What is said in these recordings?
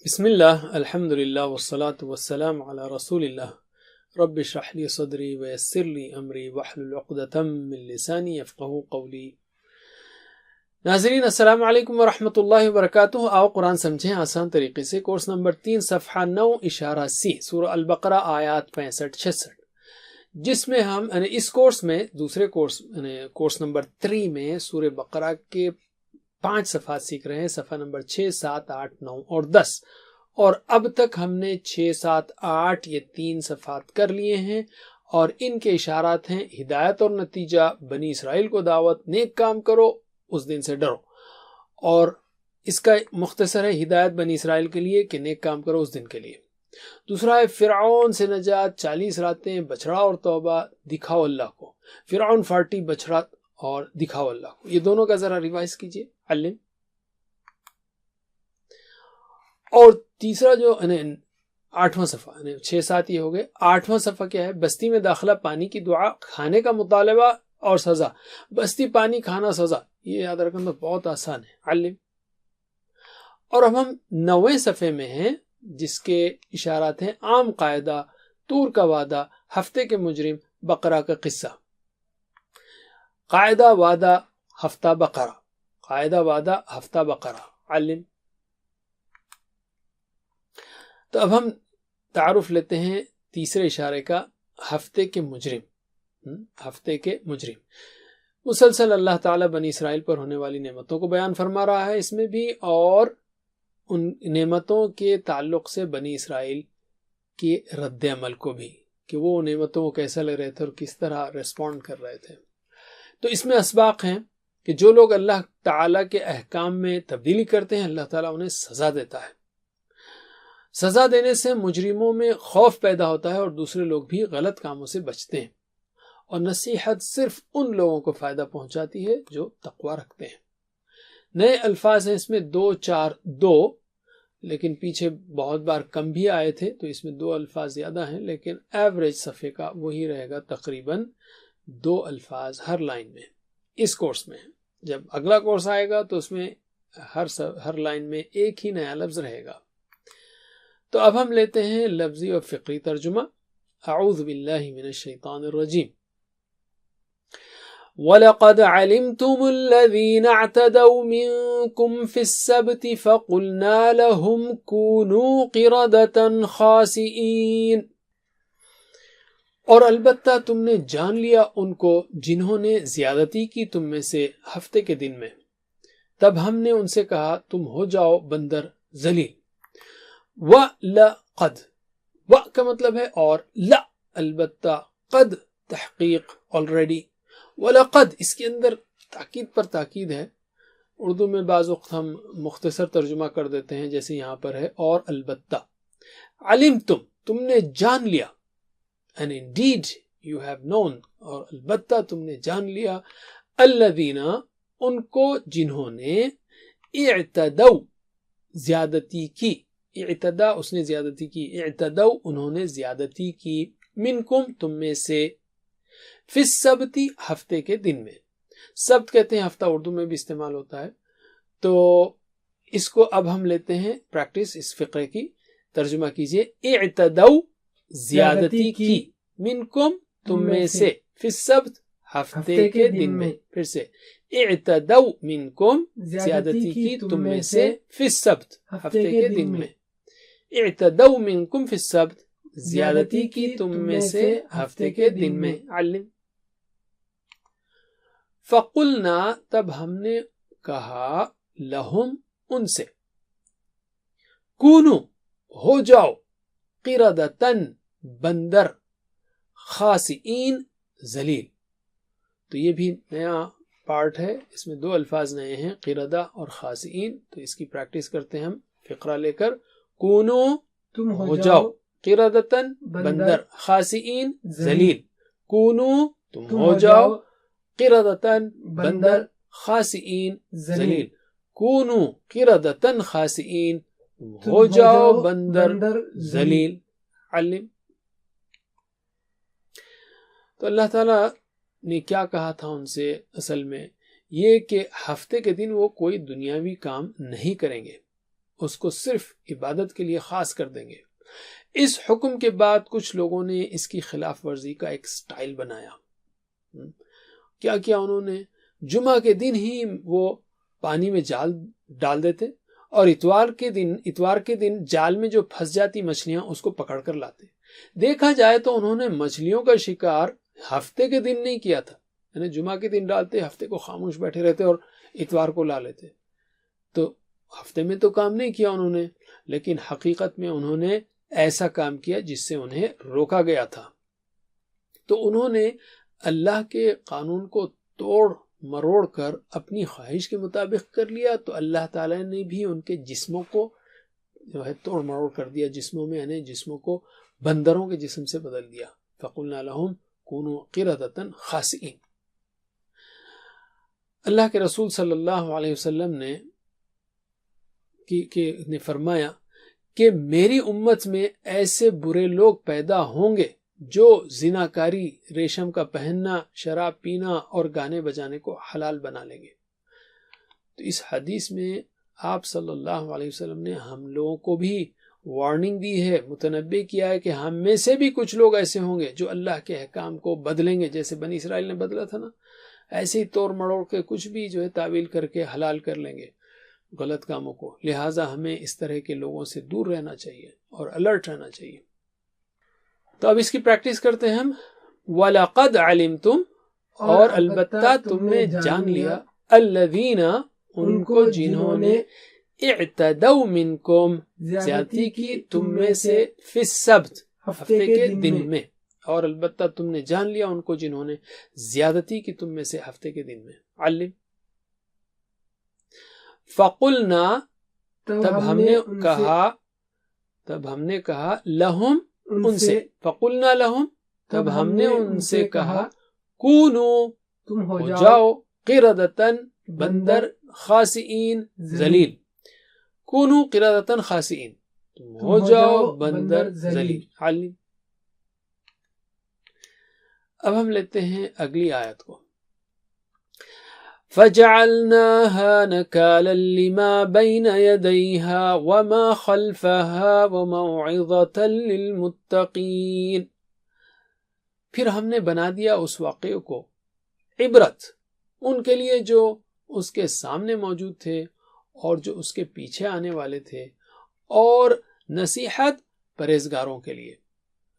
بسم اللہ الحمد للہ والصلاة والسلام علی رسول اللہ رب اشرح لی صدری ویسر لی امری واحلل عقدۃ من لسانی یفقہوا قولی۔ ناظرین السلام علیکم ورحمۃ اللہ وبرکاتہ۔ آؤ قرآن سمجھیں آسان طریقے سے۔ کورس نمبر 3 صفحہ 9 اشارہ سی، سورہ البقرہ آیات 65-66، جس میں ہم اس کورس میں دوسرے کورس نمبر 3 میں سورہ بقرہ کے 5 صفحات سیکھ رہے ہیں، صفحہ نمبر 6، 7، 8، 9 اور 10، اور اب تک ہم نے 6، 7، 8 یہ 3 صفحات کر لیے ہیں، اور ان کے اشارات ہیں ہدایت اور نتیجہ، بنی اسرائیل کو دعوت، نیک کام کرو اس دن سے ڈرو، اور اس کا مختصر ہے ہدایت بنی اسرائیل کے لیے کہ نیک کام کرو اس دن کے لیے۔ دوسرا ہے فرعون سے نجات، 40 راتیں، بچڑا اور توبہ، دکھاؤ اللہ کو، فرعون 40، بچڑا اور دکھاؤ اللہ کو، یہ دونوں کا ذرا ریوائز کیجئے علم۔ اور تیسرا جو 8واں صفحہ، 6، 7 یہ ہو گئے، 8واں صفحہ کیا ہے؟ بستی میں داخلہ، پانی کی دعا، کھانے کا مطالبہ اور سزا۔ بستی، پانی، کھانا، سزا، یہ یاد رکھنا بہت آسان ہے علم۔ اور اب ہم 9ویں صفحے میں ہیں، جس کے اشارات ہیں عام قاعدہ، طور کا وعدہ، ہفتے کے مجرم، بقرہ کا قصہ۔ قاعدہ، وعدہ، ہفتہ، بقرہ، قاعدہ، وعدہ، ہفتہ، بقرہ، علم۔ تو اب ہم تعارف لیتے ہیں تیسرے اشارے کا، ہفتے کے مجرم۔ ہفتے کے مجرم مسلسل اللہ تعالیٰ بنی اسرائیل پر ہونے والی نعمتوں کو بیان فرما رہا ہے اس میں بھی، اور ان نعمتوں کے تعلق سے بنی اسرائیل کے رد عمل کو بھی، کہ وہ نعمتوں کو کیسا لے رہے تھے اور کس طرح ریسپونڈ کر رہے تھے۔ تو اس میں اسباق ہیں کہ جو لوگ اللہ تعالیٰ کے احکام میں تبدیلی کرتے ہیں، اللہ تعالیٰ انہیں سزا دیتا ہے۔ سزا دینے سے مجرموں میں خوف پیدا ہوتا ہے اور دوسرے لوگ بھی غلط کاموں سے بچتے ہیں، اور نصیحت صرف ان لوگوں کو فائدہ پہنچاتی ہے جو تقوی رکھتے ہیں۔ نئے الفاظ ہیں اس میں 2، 4، 2، لیکن پیچھے بہت بار کم بھی آئے تھے تو اس میں 2 الفاظ زیادہ ہیں، لیکن ایوریج صفحے کا وہی رہے گا، تقریباً 2 الفاظ ہر لائن میں اس کورس میں۔ جب اگلا کورس آئے گا تو اس میں ہر لائن میں ایک ہی نیا لفظ رہے گا۔ تو اب ہم لیتے ہیں لفظی اور فقری ترجمہ۔ اعوذ باللہ من الشیطان الرجیم۔ وَلَقَدْ عَلِمْتُمُ الَّذِينَ اعْتَدَوْا مِنْكُمْ فِي السَّبْتِ فَقُلْنَا لَهُمْ كُونُوا قِرَدَةً خَاسِئِينَ۔ اور البتہ تم نے جان لیا ان کو جنہوں نے زیادتی کی تم میں سے ہفتے کے دن میں، تب ہم نے ان سے کہا تم ہو جاؤ بندر ذلیل۔ وَلَقَدْ، و کا مطلب ہے اور، لا البتہ، قد تحقیق already، وَلَقَدْ اس کے اندر تاکید پر تاکید ہے۔ اردو میں بعض وقت ہم مختصر ترجمہ کر دیتے ہیں، جیسے یہاں پر ہے اور البتہ۔ علمتم، تم نے جان لیا، and indeed you have known، اور البتہ تم نے جان لیا، الذین ان کو جنہوں نے، اعتدوا زیادتی کی، اعتدا اس نے زیادتی کی، اعتدوا انہوں نے زیادتی کی، منکم تم میں سے، فی السبت ہفتے کے دن میں۔ سبت کہتے ہیں ہفتہ، اردو میں بھی استعمال ہوتا ہے۔ تو اس کو اب ہم لیتے ہیں پریکٹس، اس فقرے کی ترجمہ کیجئے۔ اعتدوا زیادتی کی، منکم تم میں سے، فی السبت ہفتے کے دن میں، پھر سے اعتدوا منکم زیادتی کی تم میں سے، فی السبت ہفتے کے دن میں، اعتدوا منکم فی السبت زیادتی کی تم میں سے ہفتے کے دن میں، علم۔ فقلنا تب ہم نے کہا، لہم ان سے، کونو ہو جاؤ، قردتن بندر، خاسئین ذلیل۔ تو یہ بھی نیا پارٹ ہے، اس میں 2 الفاظ نئے ہیں، قردہ اور خاسئین۔ تو اس کی پریکٹس کرتے ہیں ہم فقرہ لے کر۔ کونو تم ہو جاؤ، قردتن بندر، خاسئین ذلیل۔ کونو تم ہو جاؤ، قردتن بندر، خاسئین ذلیل۔ کونو قردتن خاسئین، ہو جاؤ بندر ذلیل، علم۔ تو اللہ تعالیٰ نے کیا کہا تھا ان سے؟ اصل میں یہ کہ ہفتے کے دن وہ کوئی دنیاوی کام نہیں کریں گے، اس کو صرف عبادت کے لیے خاص کر دیں گے۔ اس حکم کے بعد کچھ لوگوں نے اس کی خلاف ورزی کا ایک سٹائل بنایا۔ کیا کیا انہوں نے؟ جمعہ کے دن ہی وہ پانی میں جال ڈال دیتے اور اتوار کے دن جال میں جو پھنس جاتی مچھلیاں اس کو پکڑ کر لاتے۔ دیکھا جائے تو انہوں نے مچھلیوں کا شکار ہفتے کے دن نہیں کیا تھا، یعنی جمعہ کے دن ڈالتے، ہفتے کو خاموش بیٹھے رہتے اور اتوار کو لا لیتے۔ تو ہفتے میں تو کام نہیں کیا انہوں نے، لیکن حقیقت میں انہوں نے ایسا کام کیا جس سے انہیں روکا گیا تھا۔ تو انہوں نے اللہ کے قانون کو توڑ مروڑ کر اپنی خواہش کے مطابق کر لیا، تو اللہ تعالیٰ نے بھی ان کے جسموں کو جو ہے توڑ مروڑ کر دیا، جسموں میں یعنی جسموں کو بندروں کے جسم سے بدل دیا۔ فَقُلْنَا لَهُمْ كُونُوا قِرَدَةً خَاسِئِينَ۔ اللہ کے رسول صلی اللہ علیہ وسلم نے فرمایا کہ میری امت میں ایسے برے لوگ پیدا ہوں گے جو زناکاری، ریشم کا پہننا، شراب پینا اور گانے بجانے کو حلال بنا لیں گے۔ تو اس حدیث میں آپ صلی اللہ علیہ وسلم نے ہم لوگوں کو بھی وارننگ دی ہے، متنبہ کیا ہے کہ ہم میں سے بھی کچھ لوگ ایسے ہوں گے جو اللہ کے احکام کو بدلیں گے، جیسے بنی اسرائیل نے بدلا تھا نا، ایسے ہی توڑ مڑوڑ کے کچھ بھی جو ہے تعویل کر کے حلال کر لیں گے غلط کاموں کو۔ لہٰذا ہمیں اس طرح کے لوگوں سے دور رہنا چاہیے اور الرٹ رہنا چاہیے۔ تو اب اس کی پریکٹس کرتے ہیں ہم۔ وَلَقَدْ عَلِمْتُمْ، اور البتہ تم نے جان لیا، الَّذِينَ، ان کو جنہوں نے اعتدوا منکم، زیادتی کی تم میں سے، فی السبت، ہفتے کے دن میں، اور البتہ تم نے جان لیا ان کو جنہوں نے زیادتی کی تم میں سے ہفتے کے دن میں۔ علم، فقلنا، تب ہم نے کہا لہم، ان سے، فقلنا لہم، تب ہم نے ان سے کہا، کونو، تم ہو جاؤ، قردتن، بندر، خاسئین، ذلیل، کونو قردتن خاسئین، تم ہو جاؤ بندر ذلیل۔ علم۔ اب ہم لیتے ہیں اگلی آیت کو۔ فَجَعَلْنَاهَا نَكَالًا لِمَا بَيْنَ يَدَيْهَا وَمَا خَلْفَهَا وَمَوْعِظَةً لِلْمُتَّقِينَ، پھر ہم نے بنا دیا اس واقعے کو عبرت ان کے لیے جو اس کے سامنے موجود تھے اور جو اس کے پیچھے آنے والے تھے، اور نصیحت پرہیزگاروں کے لیے،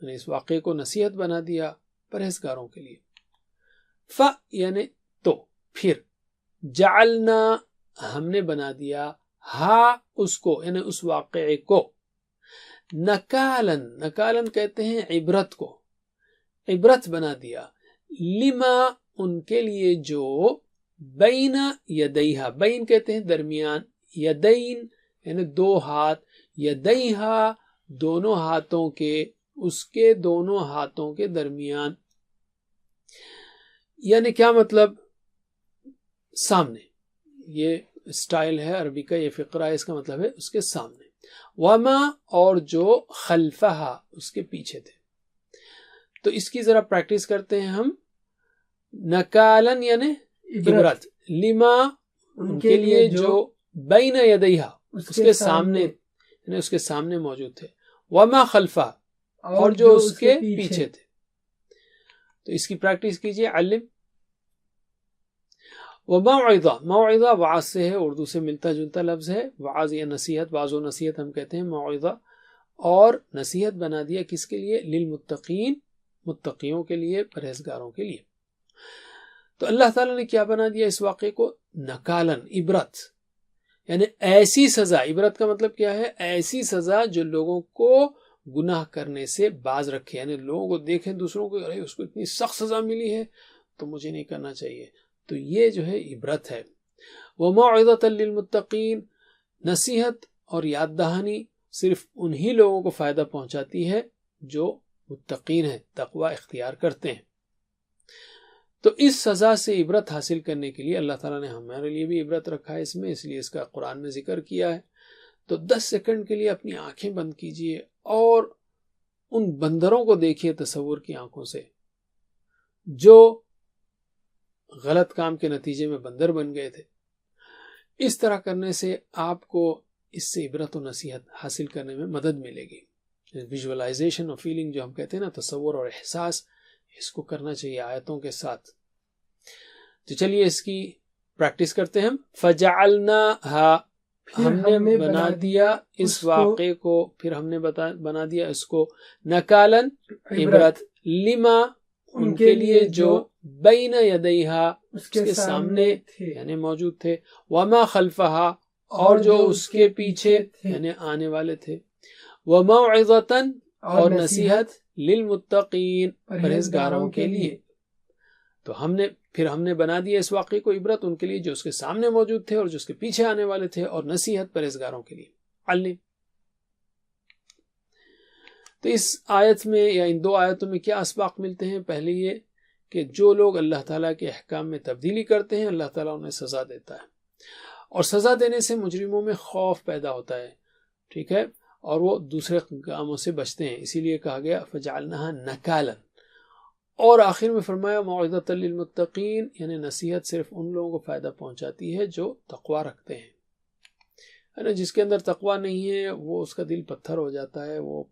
یعنی اس واقعے کو نصیحت بنا دیا پرہیزگاروں کے لیے۔ یعنی تو، پھر، جعلنا، ہم نے بنا دیا، ہا، اس کو یعنی اس واقعے کو، نکالن، نکالن کہتے ہیں عبرت کو، عبرت بنا دیا، لما، ان کے لیے جو، بین یدیہا، بین کہتے ہیں درمیان، یدین یعنی دو ہاتھ، یدیہا دونوں ہاتھوں کے، اس کے دونوں ہاتھوں کے درمیان، یعنی کیا مطلب؟ سامنے، یہ سٹائل ہے عربی کا، یہ فقرہ ہے، اس کا مطلب ہے اس کے سامنے۔ وما، اور جو، خلفہا، اس کے پیچھے تھے۔ تو اس کی ذرا پریکٹس کرتے ہیں ہم۔ نکالن یعنی عبرت، لما، ان کے لیے جو، بین یدیہا، اس کے سامنے، یعنی اس کے سامنے موجود تھے، وما خلفہ، اور جو اس کے پیچھے تھے۔ تو اس کی پریکٹس کیجئے۔ علم۔ وموعظہ، موعظہ وعظ سے ہے، اردو سے ملتا جلتا لفظ ہے، وعظ یا نصیحت، وعظ و نصیحت ہم کہتے ہیں، موعظہ، اور نصیحت بنا دیا کس کے لیے؟ للمتقین، متقیوں کے لیے، پرہیزگاروں کے لیے۔ تو اللہ تعالیٰ نے کیا بنا دیا اس واقعے کو؟ نکالن، عبرت، یعنی ایسی سزا، عبرت کا مطلب کیا ہے؟ ایسی سزا جو لوگوں کو گناہ کرنے سے باز رکھے، یعنی لوگوں کو دیکھیں دوسروں کو، ارے اس کو اتنی سخت سزا ملی ہے تو مجھے نہیں کرنا چاہیے، تو یہ جو ہے عبرت ہے۔ وَمَوْعِظَةً لِّلْمُتَّقِينَ، نصیحت اور یاد دہانی صرف انہی لوگوں کو فائدہ پہنچاتی ہے جو متقین ہیں، تقوی اختیار کرتے ہیں۔ تو اس سزا سے عبرت حاصل کرنے کے لیے اللہ تعالیٰ نے ہمارے لیے بھی عبرت رکھا ہے اس میں، اس لیے اس کا قرآن میں ذکر کیا ہے۔ تو 10 سیکنڈ کے لیے اپنی آنکھیں بند کیجئے اور ان بندروں کو دیکھیے تصور کی آنکھوں سے جو غلط کام کے نتیجے میں بندر بن گئے تھے۔ اس طرح کرنے سے آپ کو اس سے عبرت و نصیحت حاصل کرنے میں مدد ملے گی. ویژولائزیشن اور فیلنگ جو ہم کہتے ہیں نا، تصور اور احساس، اس کو کرنا چاہیے آیتوں کے ساتھ. تو چلیے اس کی پریکٹس کرتے ہیں. فَجَعَلْنَاهَا، ہم نے بنا دیا اس واقعے کو، پھر ہم نے بنا دیا اس کو نَكَالًا، عبرت، لما، ان کے لیے جو بین یدیہا، اس کے سامنے یعنی موجود تھے، وما خلفہا، اور جو اس کے پیچھے یعنی آنے والے تھے، وموعظۃً، اور نصیحت، للمتقین، پرہیزگاروں کے لیے. تو ہم نے بنا دیا اس واقعے کو عبرت ان کے لیے جو اس کے سامنے موجود تھے اور جو اس کے پیچھے آنے والے تھے، اور نصیحت پرہیزگاروں کے لیے. علم. تو اس آیت میں یا ان 2 آیتوں میں کیا اسباق ملتے ہیں؟ پہلے یہ کہ جو لوگ اللہ تعالیٰ کے احکام میں تبدیلی کرتے ہیں، اللہ تعالیٰ انہیں سزا دیتا ہے، اور سزا دینے سے مجرموں میں خوف پیدا ہوتا ہے، ٹھیک ہے، اور وہ دوسرے کاموں سے بچتے ہیں. اسی لیے کہا گیا فَجَعَلْنَاهَا نَكَالًا. اور آخر میں فرمایا مَوْعِظَةً لِّلْمُتَّقِينَ، یعنی نصیحت صرف ان لوگوں کو فائدہ پہنچاتی ہے جو تقوی رکھتے ہیں. یعنی جس کے اندر تقوی نہیں ہے وہ اس کا دل پتھر ہو جاتا ہے، وہ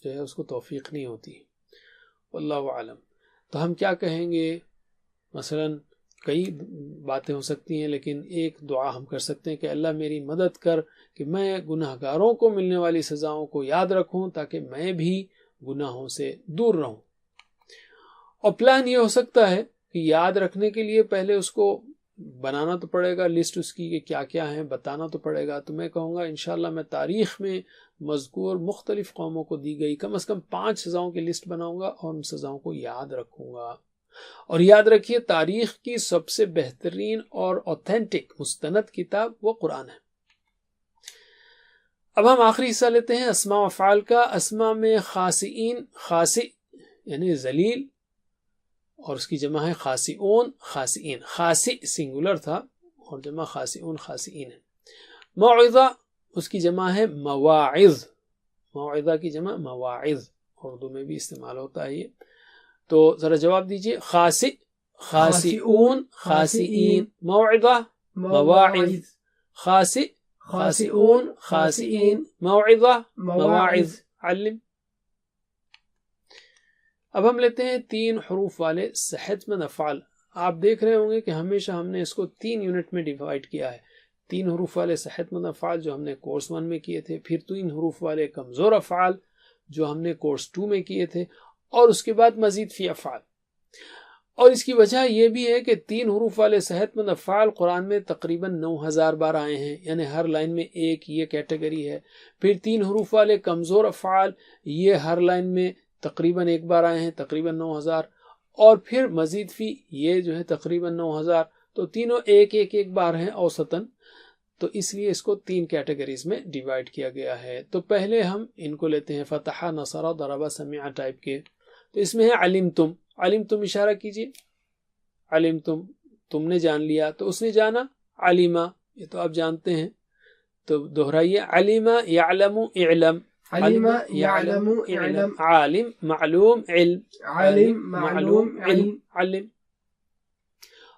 جو ہے اس کو توفیق نہیں ہوتی. واللہ اعلم. تو ہم کیا کہیں گے؟ مثلا کئی باتیں ہو سکتی ہیں، لیکن ایک دعا ہم کر سکتے ہیں کہ اللہ میری مدد کر کہ میں گناہ گاروں کو ملنے والی سزاؤں کو یاد رکھوں تاکہ میں بھی گناہوں سے دور رہوں. اور پلان یہ ہو سکتا ہے کہ یاد رکھنے کے لیے پہلے اس کو بنانا تو پڑے گا، لسٹ اس کی کہ کیا کیا ہیں، بتانا تو پڑے گا. تو میں کہوں گا انشاءاللہ میں تاریخ میں مذکور مختلف قوموں کو دی گئی کم از کم 5 سزاؤں کی لسٹ بناؤں گا اور ان سزاؤں کو یاد رکھوں گا. اور یاد رکھیے تاریخ کی سب سے بہترین اور اوتھینٹک مستند کتاب وہ قرآن ہے. اب ہم آخری حصہ لیتے ہیں اسماء و افعال کا. اسماء میں خاسئین، خاسئ یعنی ذلیل، اور اس کی جمع ہے خاسئون، خاسئین. خاسئ سنگولر تھا اور جمع خاسئون، خاسئین ہے. موعظہ اس کی جمع ہے مواعظ، موعظہ کی جمع مواعظ، اردو میں بھی استعمال ہوتا ہے یہ. تو ذرا جواب دیجئے. خاسئ، خاسئون، خاسئین. موعظہ، مواعظ. خاسئ، خاسئون، خاسئین. موعظہ، مواعظ. علم. اب ہم لیتے ہیں 3 حروف والے صحت مند افعال. آپ دیکھ رہے ہوں گے کہ ہمیشہ ہم نے اس کو 3 یونٹ میں ڈیوائیڈ کیا ہے. 3 حروف والے صحت مند افعال جو ہم نے کورس 1 میں کیے تھے، پھر 3 حروف والے کمزور افعال جو ہم نے کورس 2 میں کیے تھے، اور اس کے بعد مزید فی افعال. اور اس کی وجہ یہ بھی ہے کہ 3 حروف والے صحت مند افعال قرآن میں تقریباً 9000 بار آئے ہیں، یعنی ہر لائن میں ایک یہ کیٹیگری ہے. پھر 3 حروف والے کمزور افعال یہ ہر لائن میں تقریباً 1 بار آئے ہیں، تقریباً 9000. اور پھر مزید فی یہ جو ہے تقریباً 9000. تو تینوں ایک بار ہیں اوسطاً. تو اس لیے اس کو 3 کیٹیگریز میں ڈیوائیڈ کیا گیا ہے. تو پہلے ہم ان کو لیتے ہیں فتح، نصر، ضرب، سمع ٹائپ کے. تو اس میں ہے علمتم. علمتم اشارہ کیجئے. علمتم تم نے جان لیا، تو اس نے جانا. علمہ یہ تو آپ جانتے ہیں، تو دہرائیے. علم یعلم اعلم. علم یعلم اعلم. عالم معلوم علم. عالم معلوم علم. علم.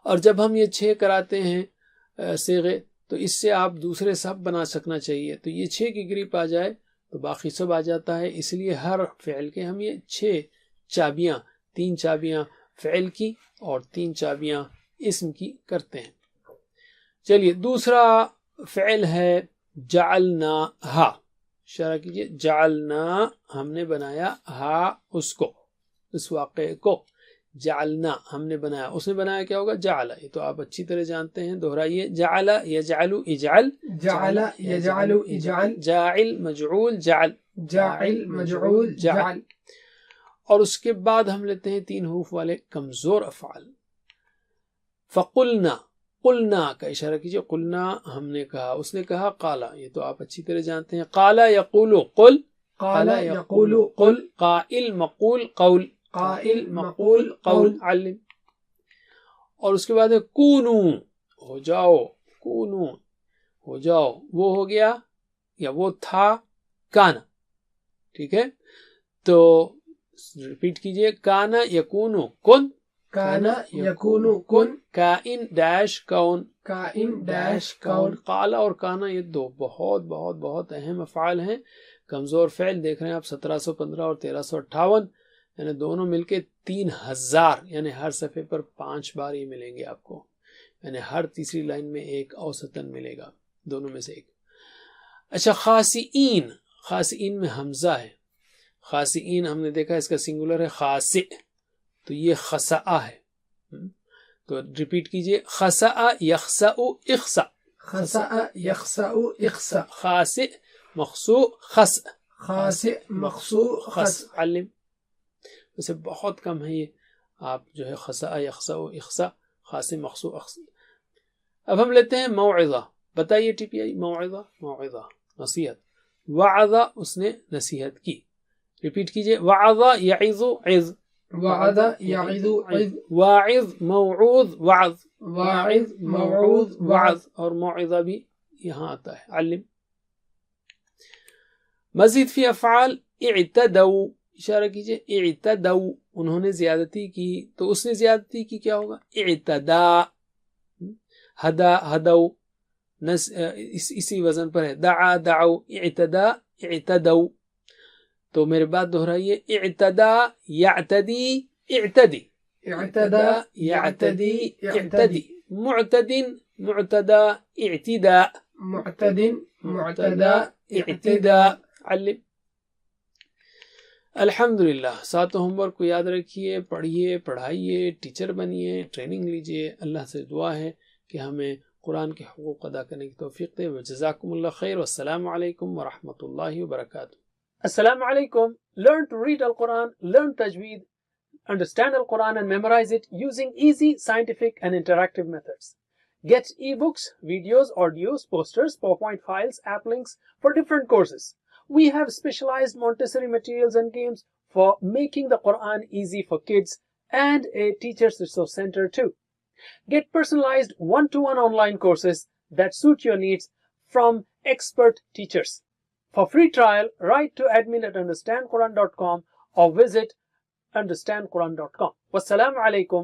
اور جب ہم یہ 6 کراتے ہیں صیغے، تو اس سے آپ دوسرے سب بنا سکنا چاہیے. تو یہ 6 کی گریپ آ جائے تو باقی سب آ جاتا ہے. اس لیے ہر فعل کے ہم یہ 6 چابیاں، 3 چابیاں فعل کی اور 3 چابیاں اسم کی کرتے ہیں. چلیے دوسرا فعل ہے جعلناہا. اشارہ کیجئے. جعلنا ہم نے بنایا، ہا اس کو، اس واقعے کو. جعلنا ہم نے بنایا، اس نے بنایا کیا ہوگا؟ جعل. یہ تو آپ اچھی طرح جانتے ہیں، دہرائیے. جعل یجعل اجعل. جعل یجعل اجعل. جاعل مجعول جعل. جاعل مجعول جعل. اور اس کے بعد ہم لیتے ہیں 3 حروف والے کمزور افعال. فقلنا، قلنا کا اشارہ کیجئے. قلنا ہم نے کہا، اس نے کہا. قالا یہ تو آپ اچھی طرح جانتے ہیں. قالا یقول قل. قال یقول قل. قائل مقول قول. قائل مقول قول. علم. اور اس کے بعد ہے کونو، ہو جاؤ. کونو ہو جاؤ، وہ ہو گیا یا وہ تھا کانا. ٹھیک ہے، تو ریپیٹ کیجئے. کانا یکونو کن. کانا یکون کن. کائن ڈیش کون. کائن ڈیش کون. قال اور کانا یہ دو بہت بہت بہت اہم افعال ہیں. کمزور فعل دیکھ رہے ہیں آپ 1715 اور 1358، یعنی دونوں مل کے 3000، یعنی ہر صفحے پر 5 بار یہ ملیں گے آپ کو، یعنی ہر تیسری لائن میں ایک اوسطاً ملے گا، دونوں میں سے ایک. اچھا خاسئین، خاسئین میں حمزہ ہے. خاسئین ہم نے دیکھا اس کا سنگولر ہے خاسئ، تو یہ خسأ ہے. تو ریپیٹ کیجئے، خسأ یخسأ اخسأ. خسأ یخسأ اخسأ. خاسئ مخسوء خس. خاسئ مخسوء خس. علم، ویسے بہت کم ہے یہ، آپ جو ہے خسأ یخسأ اخسأ، خاسئ مخسوء اخس. اب ہم لیتے ہیں موعظہ. بتائیے ٹی پی آئی. موعظہ، موعظہ نصیحت. وعظ اس نے نصیحت کی. ریپیٹ کیجئے، وعظ یعظ عظ. وعظ یعظ عظ. واعظ موعوظ وعظ. واعظ موعوظ وعظ. اور موعظہ بھی یہاں آتا ہے. علم. مزید فی افعال اعتدوا، اشارہ کیجئے، اعتدوا انہوں نے زیادتی کی، تو اس نے زیادتی کی کیا ہوگا؟ اعتدا. ہدا ہدو اسی وزن پر ہے. دعا دعو. اعتدا اعتدوا. تو میرے بات دہرائیے، اعتدا یعتدی اعتدی. اعتدا یعتدی اعتدی. معتد معتدا اعتداء. معتد معتدا اعتداء. علم. الحمدللہ. ساتوں ہوم ورک کو یاد رکھیے، پڑھیے، پڑھائیے، ٹیچر بنیے، ٹریننگ لیجیے. اللہ سے دعا ہے کہ ہمیں قرآن کے حقوق ادا کرنے کی توفیق دے. جزاکم اللہ خیر، والسلام علیکم ورحمۃ اللہ وبرکاتہ. السلام علیکم. Learn to read Al-Quran, learn tajweed, understand Al-Quran and memorize it using easy, scientific and interactive methods. Get ebooks, videos, audios, posters, PowerPoint files, app links for different courses. We have specialized Montessori materials and games for making the Quran easy for kids and a teacher's resource center too. Get personalized one-to-one online courses that suit your needs from expert teachers. For free trial, write to admin@understandquran.com or visit understandquran.com. Wassalamu alaikum